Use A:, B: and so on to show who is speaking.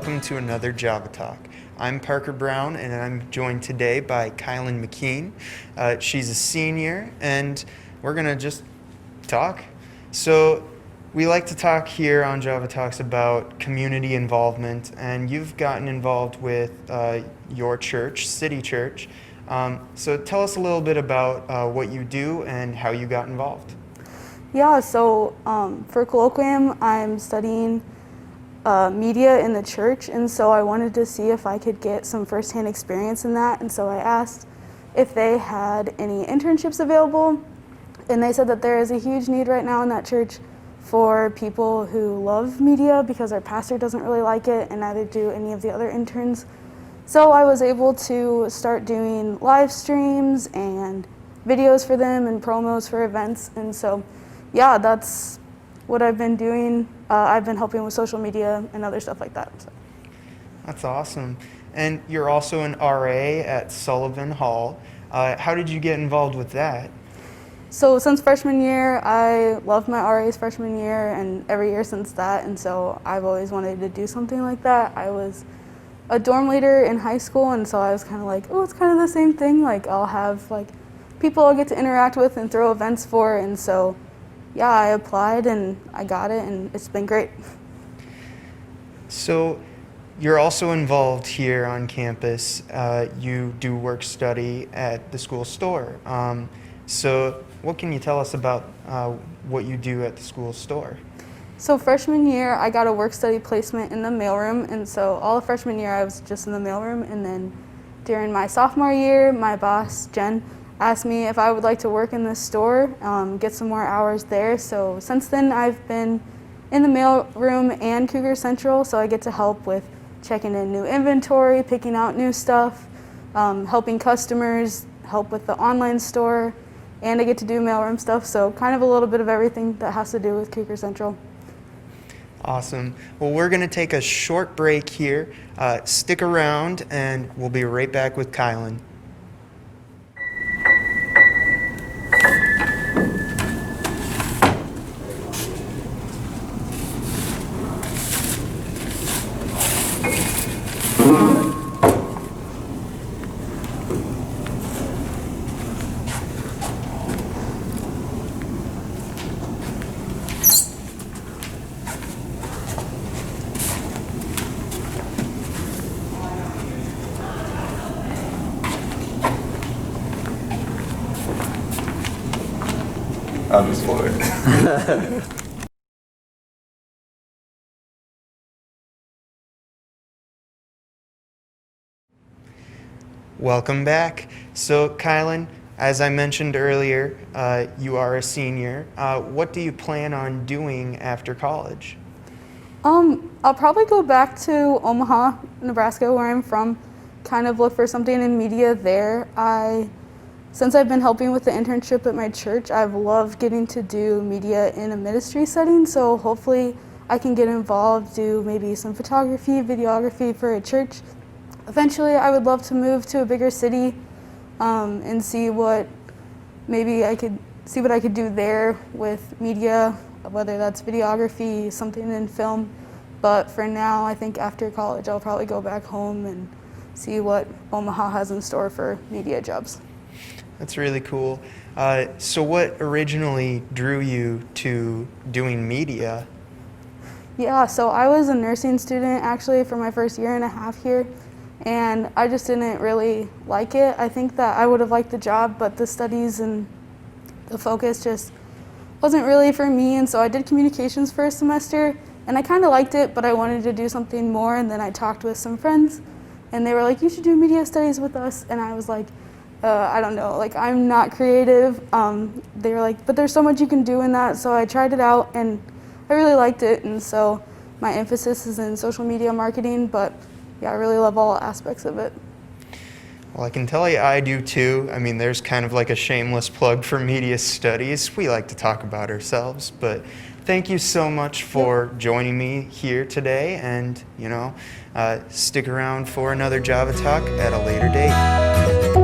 A: welcome to another Java Talk. I'm Parker Brown, and I'm joined today by Kylin McKean. She's a senior, and we're going to just talk. So we like to talk here on Java Talks about community involvement, and you've gotten involved with your church, City Church. So tell us a little bit about what you do and how you got involved.
B: Yeah, so for colloquium, I'm studying media in the church, and so I wanted to see if I could get some firsthand experience in that, and so I asked if they had any internships available, and they said that there is a huge need right now in that church for people who love media because our pastor doesn't really like it, and neither do any of the other interns. So I was able to start doing live streams and videos for them and promos for events, and so yeah, that's what I've been doing. I've been helping with social media and other stuff like that. So.
A: That's awesome. And you're also an RA at Sullivan Hall. How did you get involved with that?
B: So since freshman year, I loved my RA's freshman year and every year since that, and so I've always wanted to do something like that. I was a dorm leader in high school, and so I was kind of like, oh, it's kind of the same thing. Like, I'll have like people I'll get to interact with and throw events for, and so yeah, I applied and I got it, and it's been great.
A: So you're also involved here on campus. You do work study at the school store. So what can you tell us about what you do at the school store?
B: So freshman year, I got a work study placement in the mailroom, and so all of freshman year I was just in the mailroom, and then during my sophomore year, my boss, Jen, asked me if I would like to work in the store, get some more hours there. So since then, I've been in the mail room and Cougar Central, so I get to help with checking in new inventory, picking out new stuff, helping customers, help with the online store, and I get to do mailroom stuff, so kind of a little bit of everything that has to do with Cougar Central.
A: Awesome. Well, we're going to take a short break here. Stick around, and we'll be right back with Kylin.
C: I'm just bored.
A: Welcome back. So, Kylin, as I mentioned earlier, you are a senior. What do you plan on doing after college?
B: I'll probably go back to Omaha, Nebraska, where I'm from, kind of look for something in media there. Since I've been helping with the internship at my church, I've loved getting to do media in a ministry setting, so hopefully I can get involved, do maybe some photography, videography for a church. Eventually, I would love to move to a bigger city and see what I could do there with media, whether that's videography, something in film. But for now, I think after college, I'll probably go back home and see what Omaha has in store for media jobs.
A: That's really cool. So what originally drew you to doing media?
B: Yeah, so I was a nursing student actually for my first year and a half here, and I just didn't really like it. I think that I would have liked the job, but the studies and the focus just wasn't really for me, and so I did communications for a semester, and I kind of liked it, but I wanted to do something more, and then I talked with some friends, and they were like, you should do media studies with us, and I was like, I don't know, like I'm not creative. They were like, but there's so much you can do in that, so I tried it out, and I really liked it, and so my emphasis is in social media marketing, but yeah, I really love all aspects of it.
A: Well, I can tell you I do too. I mean, there's kind of like a shameless plug for media studies. We like to talk about ourselves, but thank you so much for joining me here today, and stick around for another Java Talk at a later date.